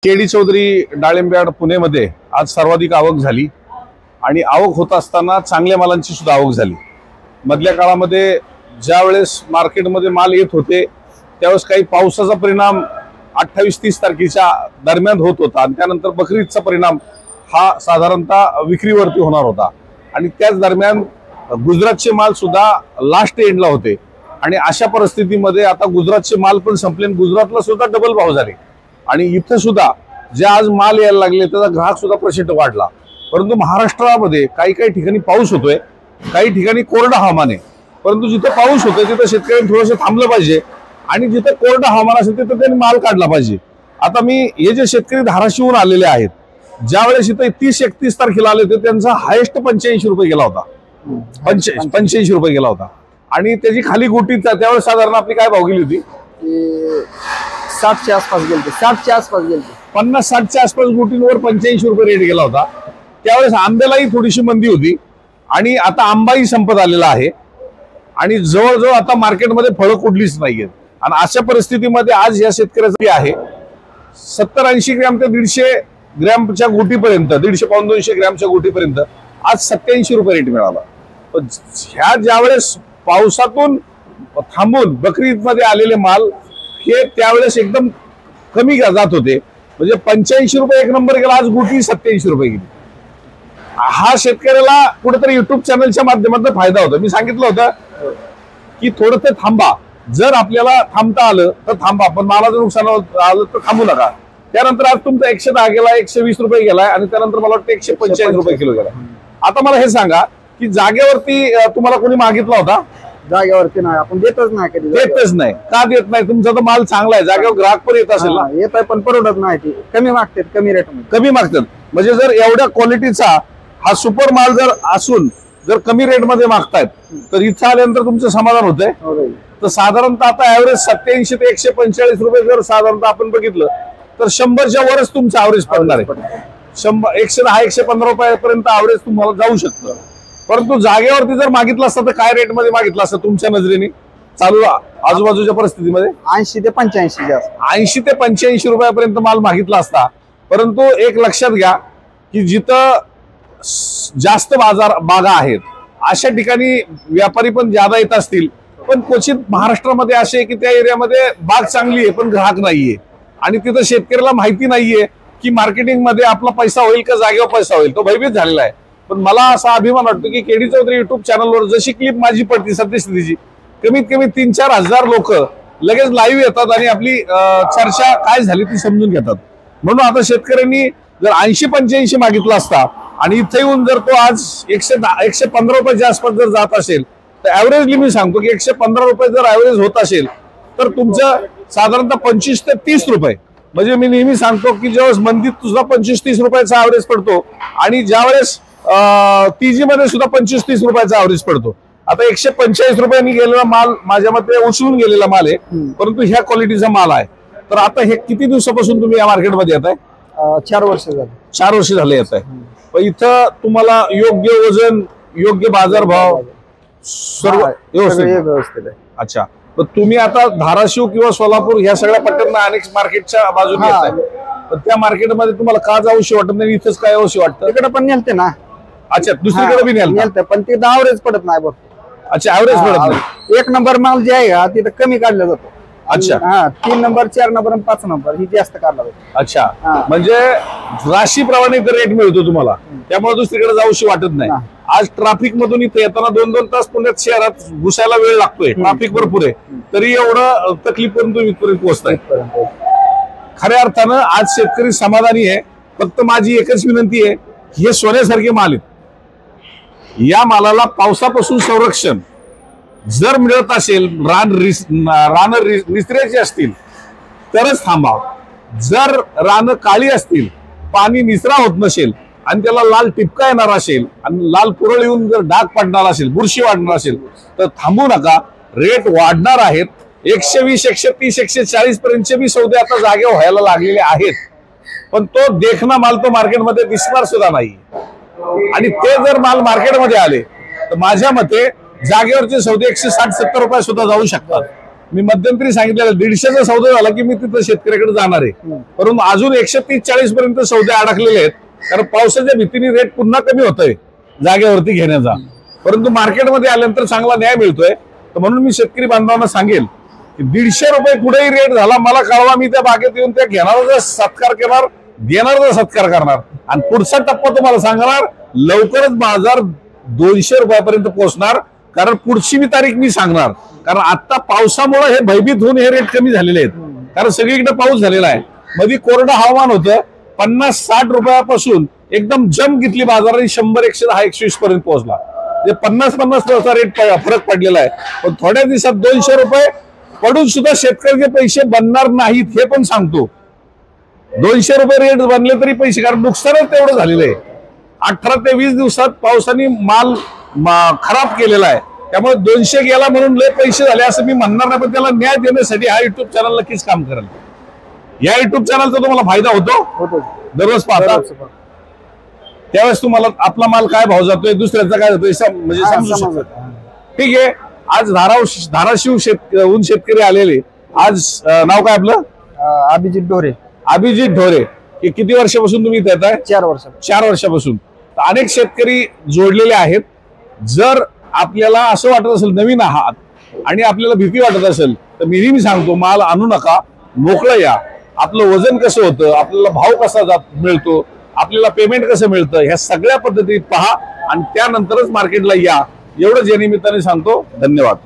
KD Chaudhari डाळिंब्याड पुणेमध्ये आज सर्वाधिक आवक झाली आणि आवक होत असताना चांगल्या मालांची सुद्धा आवक झाली। मधल्या काळामध्ये ज्या वेळेस मार्केटमध्ये माल येत होते त्यावेळेस काही पावसाचा परिणाम 28-30 तारखेच्या दरम्यान होत होता आणि त्यानंतर बकरी ईदचा परिणाम हा साधारणतः विक्रीवरती होणार होता आणि त्याच दरम्यान गुजरातचे माल सुद्धा लास्ट एंडला होते आणि अशा परिस्थितीमध्ये आता गुजरातचे माल पण संपले आणि गुजरातला सुद्धा डबल भाव झाले आणि इथे सुद्धा जे आज माल यायला लागले त्याचा ग्राहक सुद्धा प्रचंड वाढला। परंतु महाराष्ट्रामध्ये काही काही ठिकाणी पाऊस होतोय, काही ठिकाणी कोरडं हवामान आहे, परंतु जिथे पाऊस होतोय तिथे शेतकऱ्यांनी थोडंसं थांबलं पाहिजे आणि जिथे कोरडं हवामान असेल तिथे त्यांनी माल काढला पाहिजे। आता मी हे जे शेतकरी धाराशिवहून आलेले आहेत, ज्यावेळेस इथे 30-31 तारखेला आले होते त्यांचा हायेस्ट 85 रुपये गेला होता, 85 रुपये गेला होता आणि त्याची खाली गोटी त्यावेळेस साधारण आपली काय भाव गेली होती? 60च्या आसपास गेलते, 60च्या आसपास गेलते, 50-60च्या आसपास गोटींवर 85 रुपये रेट गेला होता। त्यावेळेस आंब्यालाही थोडीशी मंदी होती आणि आता आंबाही संपत आलेला आहे आणि जवळजवळ आता मार्केटमध्ये फळं कुठलीच नाहीयेत आणि अशा परिस्थितीमध्ये आज या शेतकऱ्याची आहे 70-80 ग्रॅम ते 150 ग्रॅमच्या गोटीपर्यंत, 150-200 ग्रॅमच्या गोटीपर्यंत आज 87 रुपये रेट मिळाला। पण ह्या ज्यावेळेस पावसातून थांबून बकरी ईदमध्ये आलेले माल हे त्यावेळेस एकदम कमी जात होते, म्हणजे 85 रुपये एक नंबर गेला, आज गोटी 87 रुपये गेली। हा शेतकऱ्याला कुठेतरी युट्यूब चॅनलच्या माध्यमातून फायदा होता। मी सांगितलं होतं की थोडं ते थांबा, जर आपल्याला थांबता आलं तर थांबा, पण मालाचं नुकसान आलं तर थांबू नका। त्यानंतर आज तुमचा 110 गेला, 120 रुपये गेलाय आणि त्यानंतर मला वाटतं 145 रुपये किलो गेला। आता मला हे सांगा की जागेवरती तुम्हाला कोणी मागितला होता? जागेवरती नाही, आपण देतच नाही, कधी देतच नाही। का देत नाही? तुमचा तर माल चांगला आहे, जागेवर ग्राहक पण येत असेल ना? येत आहे पण परवडत नाही, ती कमी मागतात, कमी रेट मध्ये कमी मागतात। म्हणजे जर एवढ्या क्वालिटीचा हा सुपर माल जर असून जर कमी रेट मध्ये मागतायत तर इथं आल्यानंतर तुमचं समाधान होतंय। तर साधारणतः आता ऍव्हरेज 87 ते 145 रुपये जर साधारणतः आपण बघितलं तर 100च्या वरच तुमचं ऍव्हरेज पडणार आहे। 110-115 रुपयापर्यंत ऍव्हरेज तुम्हाला जाऊ शकतं। परंतु जागेवरती जर मागितलं असतं तर काय रेट मध्ये मागितलं असतं तुमच्या नजरेने चालू आजूबाजूच्या परिस्थितीमध्ये? 80 ते 85 जास्त, 80 ते 85 रुपयापर्यंत माल मागितला असता। परंतु एक लक्षात घ्या की जिथं जास्त बागा आहेत अशा ठिकाणी व्यापारी पण ज्यादा येत असतील, पण क्वचित महाराष्ट्रामध्ये असे की त्या एरियामध्ये बाग चांगली आहे पण ग्राहक नाहीये आणि तिथं शेतकऱ्याला माहिती नाहीये की मार्केटिंग मध्ये आपला पैसा होईल का जागेवर पैसा होईल, तो भयभीत झालेला आहे। पण मला असा अभिमान वाटतो की केडी चौधरी युट्यूब चॅनलवर जशी क्लिप माझी पडती सद्यस्थितीची, कमीत कमी 3-4 हजार लोक लगेच लाईव्ह येतात आणि आपली चर्चा काय झाली ती समजून घेतात। म्हणून आता शेतकऱ्यांनी जर 80-85 मागितला असता आणि इथे येऊन जर तो आज 115 रुपयाच्या आसपास जर जात असेल तर ऍव्हरेजली मी सांगतो की 115 रुपये जर ऍव्हरेज होत असेल तर तुमचं साधारणतः 25 ते 30 रुपये, म्हणजे मी नेहमी सांगतो की ज्यावेळेस मंदीत तुझा 25-30 रुपयाचा ऍव्हरेज पडतो आणि ज्यावेळेस टीजी मध्ये सुद्धा 25-30 रुपयाचा ऍव्हरेज पडतो। आता 145 रुपयांनी गेलेला माल माझ्या मते उचलून गेलेला माल आहे, परंतु ह्या क्वालिटीचा माल आहे। तर आता हे किती दिवसापासून तुम्ही या मार्केटमध्ये येत आहे? 4 वर्ष झाले, 4 वर्ष झाले येत आहे। पण इथं तुम्हाला योग्य वजन, योग्य बाजारभाव सर्व व्यवस्थित आहे? अच्छा, तर तुम्ही आता धाराशिव किंवा सोलापूर ह्या सगळ्या पट्ट्यांना अनेक मार्केटच्या बाजूने येत आहे, पण त्या मार्केटमध्ये तुम्हाला का जाऊशी वाटत नाही? इथंच काय यावंशी वाटतं? तिकडे पण नेलते ना। अच्छा, दुसरीकडे बी नेलते पण ते ऍव्हरेज पडत नाही बघ। अच्छा, ऍव्हरेज पडत नाही। 1 नंबर माल जे आहे तिथं कमी काढला जातो। अच्छा, 3 नंबर, 4 नंबर आणि 5 नंबर ही जास्त काढला जातो। अच्छा, म्हणजे राशीप्रमाणे रेट मिळतो तुम्हाला, त्यामुळे दुसरीकडे जाऊशी वाटत नाही। आज ट्रॅफिक मधून इथे येताना 2-2 तास पुण्यात शहरात घुसायला वेळ लागतोय, ट्रॅफिक भरपूर आहे, तरी एवढं तकलीफ करून तुम्ही इथपर्यंत पोहोचताय। खऱ्या अर्थानं आज शेतकरी समाधानी आहे। फक्त माझी एकच विनंती आहे, हे सोन्यासारखे माल आहेत, या मालाला पावसापासून संरक्षण जर मिळत असेल, रान निचऱ्याची असतील तरच थांबा। जर रान काळी असतील, पाणी निचरा होत नसेल आणि त्याला लाल टिपका येणार असेल आणि लाल पुरळ येऊन जर डाग पडणार असेल, बुरशी वाढणार असेल तर थांबू नका। रेट वाढणार आहेत, 120, 130, 140 पर्यंतचे बी सौदे आता जागेवर व्हायला लागलेले आहेत, पण तो देखना माल तो मार्केटमध्ये दिसणार सुद्धा नाही आणि ते जर माल मार्केटमध्ये आले तर माझ्या मते जागेवरचे सौदे 160-170 रुपये सुद्धा जाऊ शकतात। मी मध्यंतरी सांगितलेलं 150चा सौदा झाला की मी तिथं शेतकऱ्याकडे जाणार आहे, परंतु अजून 130-40 पर्यंत सौदे अडकलेले आहेत, कारण पावसाच्या भीतीने रेट पुन्हा कमी होतोय जागेवरती घेण्याचा. परंतु मार्केटमध्ये आल्यानंतर चांगला न्याय मिळतोय. तर म्हणून मी शेतकरी बांधवांना सांगेल की 150 रुपये कुठेही रेट झाला मला कळवा, मी त्या बागेत येऊन त्या घेणारा सत्कार करणार, देणारा सत्कार करणार. आणि पुढचा टप्पा तुम्हाला सांगणार, लवकरच बाजार 200 रुपयापर्यंत पोहोचणार, कारण पुढची तारीख मी सांगणार. कारण आता पावसामुळे हे भयभीत होऊन हे रेट कमी झालेले आहेत, कारण सगळीकडे पाऊस झालेला आहे. मध्ये कोरडं हवामान होतं, 50-60 रुपयापासून एकदम जम घेतली बाजाराने 100, 110, 120 पर्यंत पोहोचला. 50-50 रेट फरक पडलेला आहे. पण थोड्या दिवसात 200 रुपये पडून सुद्धा शेतकऱ्याचे पैसे बनणार नाहीत हे पण सांगतो. 200 रुपये रेट बनले तरी पैसे, कारण नुकसानच तेवढं झालेलं आहे. 18 ते 20 दिवसात पावसाने माल खराब केलेला आहे. त्यामुळे 200 गेला म्हणून लय पैसे झाले असं मी म्हणणार नाही, पण त्याला न्याय देण्यासाठी हा युट्यूब चॅनल नक्कीच काम करेल. या युट्यूब चॅनलचा तुम्हाला फायदा होतो, दररोज पाहता, त्यावेळेस तुम्हाला आपला माल काय भाव जातोय, दुसऱ्याचा काय जातोय म्हणजे समजू शकतो. ठीक आहे. आज धाराशिव शेतकरी आलेले. आज नाव काय आपलं? अभिजित ढोरे. अभिजित ढोरे. किती वर्षापासून तुम्ही इथे येताय? 4 वर्षापासून. अनेक शेतकरी जोडलेले आहेत. जर आपल्याला असं वाटत असेल नवीन आहात आणि आपल्याला भीती वाटत असेल तर मी नेहमी सांगतो, माल आणू नका, मोकळं या. आपलं वजन कसं होतं, आपल्याला भाव कसा मिळतो, आपल्याला पेमेंट कसं मिळतं, ह्या सगळ्या पद्धती पहा आणि त्यानंतरच मार्केटला या. एवढंच या निमित्ताने सांगतो. धन्यवाद.